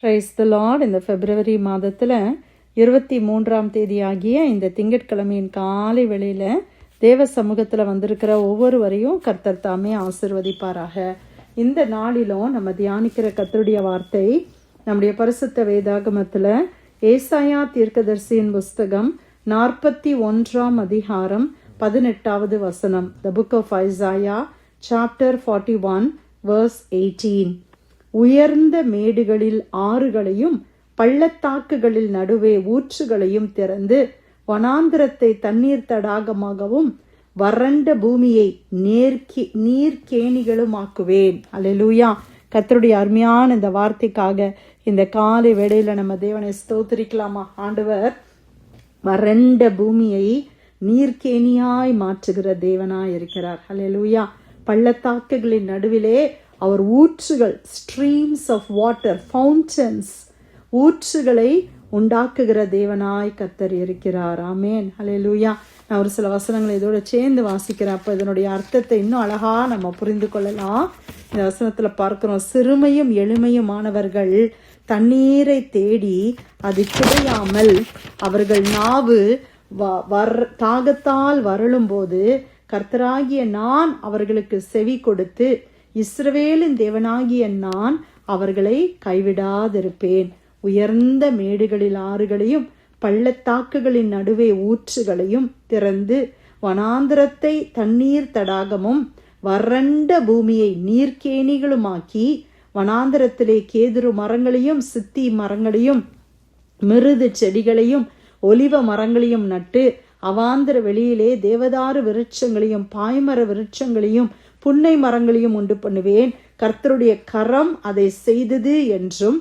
Praise the Lord. இந்த பிப்ரவரி மாதத்தில் 23ஆம் தேதி ஆகிய இந்த திங்கட்கிழமையின் காலை வேளையில் தேவ சமூகத்தில் வந்திருக்கிற ஒவ்வொருவரையும் கர்த்தர் தாமே ஆசிர்வதிப்பாராக. இந்த நாளிலும் நம்ம தியானிக்கிற கர்த்தருடைய வார்த்தை நம்முடைய பரிசுத்த வேதாகமத்தில் ஏசாயா தீர்க்கதரிசியின் புஸ்தகம் 41ஆம் அதிகாரம் 18வது வசனம். The book of Isaiah chapter 41 verse 18. உயர்ந்த மேடுகளில் ஆறுகளையும் பள்ளத்தாக்குகளில் நடுவே ஊற்றுகளையும் திறந்து வனாந்திரத்தை தண்ணீர் தடாகமாகவும் வறண்ட பூமியை நீர்க்கேணிகளும் ஆக்குவேன். அல்லேலூயா. கர்த்தருடைய அருமையான இந்த வார்த்தைக்காக இந்த காலை வேளையில நம்ம தேவனை ஸ்தோத்திரிக்கலாமா? ஆண்டவர் வறண்ட பூமியை நீர்க்கேணியாய் மாற்றுகிற தேவனாய் இருக்கிறார். அல்லேலூயா. பள்ளத்தாக்குகளின் நடுவிலே அவர் ஊற்றுகள், ஸ்ட்ரீம்ஸ் ஆஃப் வாட்டர், ஃபவுண்டன்ஸ், ஊற்றுகளை உண்டாக்குகிற தேவனாய் கர்த்தர் இருக்கிறார். ஆமேன். அல்லேலூயா. நான் ஒரு சில வசனங்களை இதோட சேர்ந்து வாசிக்கிறேன். அப்போ இதனுடைய அர்த்தத்தை இன்னும் அழகா நம்ம புரிந்து கொள்ளலாம். இந்த வசனத்தில் பார்க்கிறோம், சிறுமையும் எளிமையுமானவர்கள் தண்ணீரை தேடி அது கிடையாமல் அவர்கள் நாவு தாகத்தால் வருளும் போது கர்த்தராகிய நான் அவர்களுக்கு செவி கொடுத்து இஸ்ரவேலின் தேவனாகிய நான் அவர்களை கைவிடாதிருப்பேன். உயர்ந்த மேடுகளில் ஆறுகளையும் பள்ளத்தாக்குகளின் நடுவே ஊற்றுகளையும் திறந்து வனாந்திரத்தை தண்ணீர் தடாகமும் வறண்ட பூமியை நீர்க்கேணிகளுமாக்கி வனாந்திரத்திலே கேதுரு மரங்களையும் சித்தி மரங்களையும் மிருது செடிகளையும் ஒலிவ மரங்களையும் நட்டு அவாந்திர வெளியிலே தேவதாரு விருட்சங்களையும் பாய்மர விருட்சங்களையும் புன்னை மரங்களையும் உண்டு பண்ணுவேன். கர்த்தருடைய கரம் அதை செய்தது என்றும்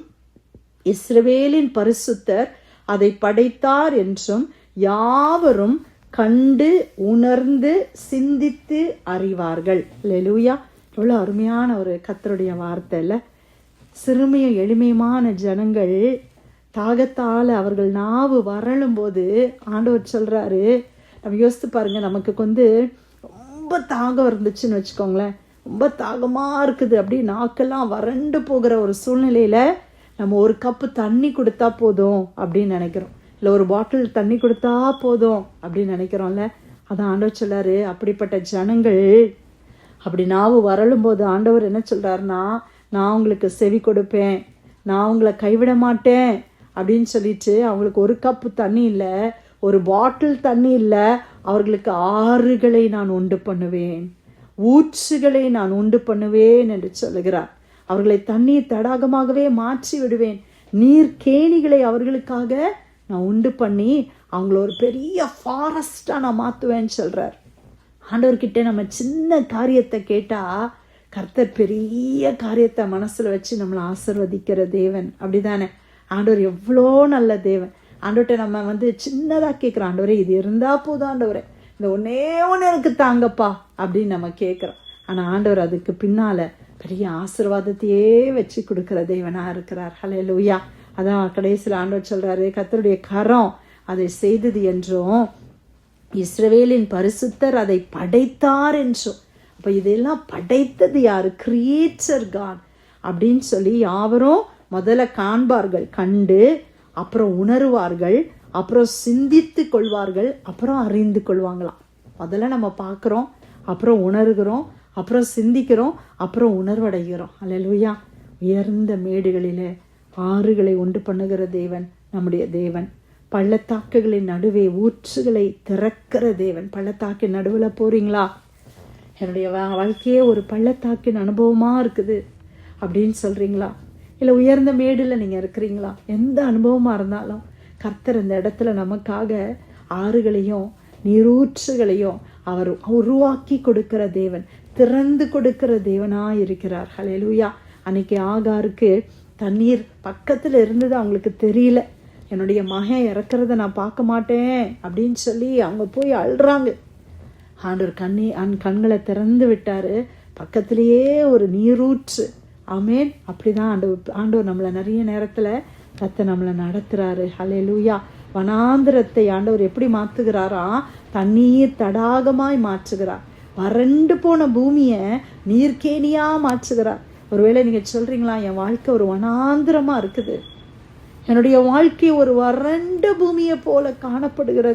இஸ்ரவேலின் பரிசுத்தர் அதை படைத்தார் என்றும் யாவரும் கண்டு உணர்ந்து சிந்தித்து அறிவார்கள். அல்லேலூயா. எவ்வளோ அருமையான ஒரு கர்த்தருடைய வார்த்தை இல்லை? சிறுமையும் எளிமையுமான ஜனங்கள் தாகத்தால் அவர்கள் நாவு வரலும் போது ஆண்டவர் சொல்றாரு, நம்ம யோசித்து பாருங்க, நமக்கு ரொம்ப தாகம் இருந்துச்சுன்னு வச்சுக்கோங்களேன், ரொம்ப தாகமாக இருக்குது, அப்படி நாக்கெல்லாம் வறண்டு போகிற ஒரு சூழ்நிலையில் நம்ம ஒரு கப்பு தண்ணி கொடுத்தா போதும் அப்படின்னு நினைக்கிறோம், இல்லை ஒரு பாட்டில் தண்ணி கொடுத்தா போதும் அப்படின்னு நினைக்கிறோம்ல. அதான் ஆண்டவர் சொல்லாரு, அப்படிப்பட்ட ஜனங்கள் அப்படி நாவு வரலும் போது ஆண்டவர் என்ன சொல்கிறாருன்னா, நான் உங்களுக்கு செவி கொடுப்பேன், நான் உங்களை கைவிட மாட்டேன் அப்படின்னு சொல்லிட்டு அவங்களுக்கு ஒரு கப்பு தண்ணி இல்லை, ஒரு பாட்டில் தண்ணி இல்லை, அவர்களுக்கு ஆறுகளை நான் உண்டு பண்ணுவேன், ஊற்றுகளை நான் உண்டு பண்ணுவேன் என்று சொல்லுகிறார். அவர்களை தண்ணீர் தடாகமாகவே மாற்றி விடுவேன், நீர் கேணிகளை அவர்களுக்காக நான் உண்டு பண்ணி அவங்கள ஒரு பெரிய ஃபாரஸ்டாக நான் மாற்றுவேன்னு சொல்கிறார். ஆண்டவர்கிட்ட நம்ம சின்ன காரியத்தை கேட்டால் கர்த்தர் பெரிய காரியத்தை மனசில் வச்சு நம்மளை ஆசீர்வதிக்கிற தேவன். அப்படிதானே? ஆண்டவர் எவ்வளோ நல்ல தேவன். ஆண்டவர்கிட்ட நம்ம சின்னதாக கேட்குறோம், ஆண்டவரே இது இருந்தால் போதும், ஆண்டவரே இந்த ஒன்னே ஒன்று எனக்கு தாங்கப்பா அப்படின்னு நம்ம கேட்குறோம். ஆனால் ஆண்டவர் அதுக்கு பின்னால் பெரிய ஆசீர்வாதத்தையே வச்சு கொடுக்குற தேவனாக இருக்கிறார். ஹல்லேலூயா. அதான் கடைசியில் ஆண்டவர் சொல்கிறாரு, கர்த்தருடைய கரம் அதை செய்தது என்றும் இஸ்ரவேலின் பரிசுத்தர் அதை படைத்தார் என்றும். அப்போ இதெல்லாம் படைத்தது யாரு? கிரியேட்டர் காட் அப்படின்னு சொல்லி யாவரும் முதல்ல காண்பார்கள், கண்டு அப்புறம் உணருவார்கள், அப்புறம் சிந்தித்து கொள்வார்கள், அப்புறம் அறிந்து கொள்வாங்களாம். முதல்ல நம்ம பார்க்குறோம், அப்புறம் உணர்கிறோம், அப்புறம் சிந்திக்கிறோம், அப்புறம் உணர்வடைகிறோம். அல்லேலூயா. உயர்ந்த மேடுகளிலே ஆறுகளை உண்டு பண்ணுகிற தேவன் நம்முடைய தேவன். பள்ளத்தாக்குகளின் நடுவே ஊற்றுகளை திறக்கிற தேவன். பள்ளத்தாக்கின் நடுவில் போறீங்களா? என்னுடைய வாழ்க்கையே ஒரு பள்ளத்தாக்கின் அனுபவமாக இருக்குது அப்படின்னு சொல்கிறீங்களா? இல்லை உயர்ந்த மேடில் நீங்கள் இருக்கிறீங்களா? எந்த அனுபவமாக இருந்தாலும் கர்த்தர் இந்த இடத்துல நமக்காக ஆறுகளையும் நீரூற்றுகளையும் அவர் உருவாக்கி கொடுக்கிற தேவன், திறந்து கொடுக்கிற தேவனாக இருக்கிறார். ஹல்லேலூயா. அன்னைக்கு ஆகாருக்கு தண்ணீர் பக்கத்தில் இருந்தது அவங்களுக்கு தெரியல. என்னுடைய மகன் இறக்கிறத நான் பார்க்க மாட்டேன் அப்படின்னு சொல்லி அவங்க போய் அழுறாங்க. ஆண்டவர் கண்களை திறந்து விட்டாரு. பக்கத்திலேயே ஒரு நீரூற்று. ஆமேன். அப்படிதான் ஆண்டவர் நம்மளை நிறைய நேரத்தில் கர்த்தர் நம்மளை நடத்துறாரு. ஹல்லேலூயா. வனாந்திரத்தை ஆண்டவர் எப்படி மாற்றுகிறாரா? தண்ணீர் தடாகமாய் மாற்றுகிறார். வறண்டு போன பூமியை நீர்க்கேணியாக மாற்றுகிறார். ஒருவேளை நீங்க சொல்றீங்களா, என் வாழ்க்கை ஒரு வனாந்திரமா இருக்குது, என்னுடைய வாழ்க்கை ஒரு வறண்ட பூமியை போல காணப்படுகிற,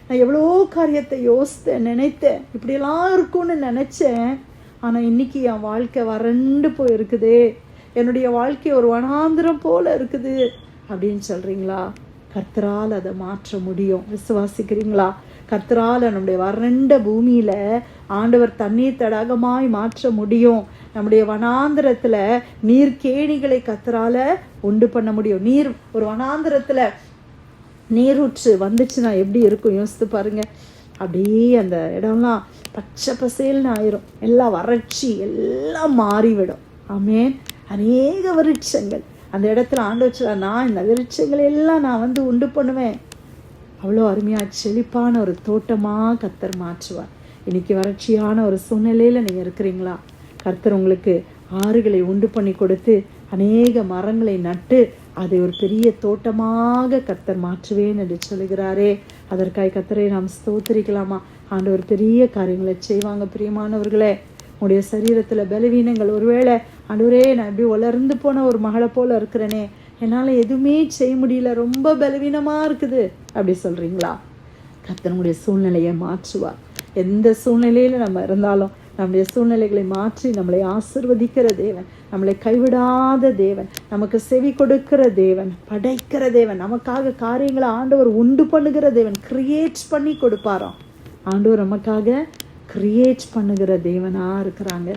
நான் எவ்வளோ காரியத்தை யோசித்தேன், நினைத்தேன், இப்படியெல்லாம் இருக்கும்னு நினைச்சேன், ஆனா இன்னைக்கு என் வாழ்க்கை வறண்டு போயிருக்குதே, என்னுடைய வாழ்க்கை ஒரு வனாந்திரம் போல இருக்குது அப்படின்னு சொல்றீங்களா? கர்த்தரால் அதை மாற்ற முடியும். விசுவாசிக்கிறீங்களா? கர்த்தரால் நம்முடைய வறண்ட பூமியில ஆண்டவர் தண்ணீர் தடாகமாய் மாற்ற முடியும். நம்முடைய வனாந்திரத்துல நீர்க்கேணிகளை கர்த்தரால உண்டு பண்ண முடியும். ஒரு வனாந்திரத்துல நீரூற்று வந்துச்சுன்னா எப்படி இருக்கும் யோசித்து பாருங்க. அப்படியே அந்த இடம்லாம் பச்சை பசேல்னு ஆயிரும், எல்லாம் வறட்சி எல்லாம் மாறிவிடும். ஆமேன். அநேக விருட்சங்கள் அந்த இடத்துல ஆண்டவர் சொல்றார், நான் இந்த விருட்சங்களை எல்லாம் நான் உண்டு பண்ணுவேன். அவ்வளோ அருமையாக செழிப்பான ஒரு தோட்டமாக கர்த்தர் மாற்றுவார். இன்னைக்கு வறட்சியான ஒரு சூழ்நிலையில் நீங்கள் இருக்கிறீங்களா? கர்த்தர் உங்களுக்கு ஆறுகளை உண்டு பண்ணி கொடுத்து அநேக மரங்களை நட்டு அதை ஒரு பெரிய தோட்டமாக கர்த்தர் மாற்றுவேன் என்று சொல்லுகிறாரே. அதற்காக கர்த்தரை நாம் ஸ்தோத்திரிக்கலாமா? ஆண்டவர் பெரிய காரியங்களை செய்வாங்க. பிரியமானவர்களே, உங்களுடைய சரீரத்தில் பலவீனங்கள், ஒருவேளை ஆண்டவரே நான் இப்படி வளர்ந்து போன ஒரு மகளை போல இருக்கிறேனே, என்னால் எதுவுமே செய்ய முடியல, ரொம்ப பலவீனமாக இருக்குது அப்படி சொல்கிறீங்களா? கர்த்தர் உங்களுடைய சூழ்நிலையை மாற்றுவார். எந்த சூழ்நிலையில் நம்ம இருந்தாலும் நம்முடைய சூழ்நிலைகளை மாற்றி நம்மளை ஆசீர்வதிக்கிற தேவன், நம்மளை கைவிடாத தேவன், நமக்கு செவி கொடுக்கிற தேவன், படைக்கிற தேவன், நமக்காக காரியங்களை ஆண்டவர் உண்டு பண்ணுகிற தேவன், கிரியேட் பண்ணி கொடுப்பாராம். ஆண்டவர் நமக்காக கிரியேட் பண்ணுகிற தேவனா இருக்கிறாங்க.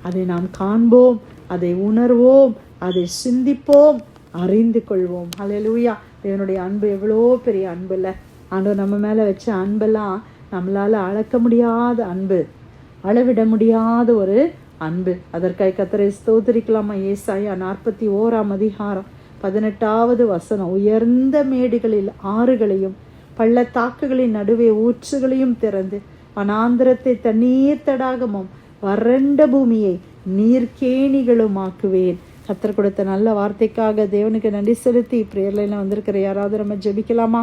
அதை நாம் காண்போம், அதை உணர்வோம், அதை சிந்திப்போம், அறிந்து கொள்வோம். ஹல்லேலூயா. தேவனுடைய அன்பு எவ்வளோ பெரிய அன்பு இல்லை? ஆண்டவர் நம்ம மேலே வச்ச அன்பெல்லாம் நம்மளால் அளக்க முடியாத அன்பு, அளவிட முடியாத ஒரு அன்பு. அதற்காக கர்த்தரை ஸ்தோத்திரிக்கலாமா? ஏசாயா 41 18 உயர்ந்த மேடுகளில் ஆறுகளையும் பள்ளத்தாக்குகளின் நடுவே ஊற்றுகளையும் திறந்து வனாந்திரத்தை தண்ணீர் தடாகமும் வறண்ட பூமியை நீர்க்கேணிகளும் ஆக்குவேன். கர்த்தர் கொடுத்த நல்ல வார்த்தைக்காக தேவனுக்கு நன்றி செலுத்தி பிரேயர்ல வந்திருக்கிற யாராவது நம்ம ஜெபிக்கலாமா?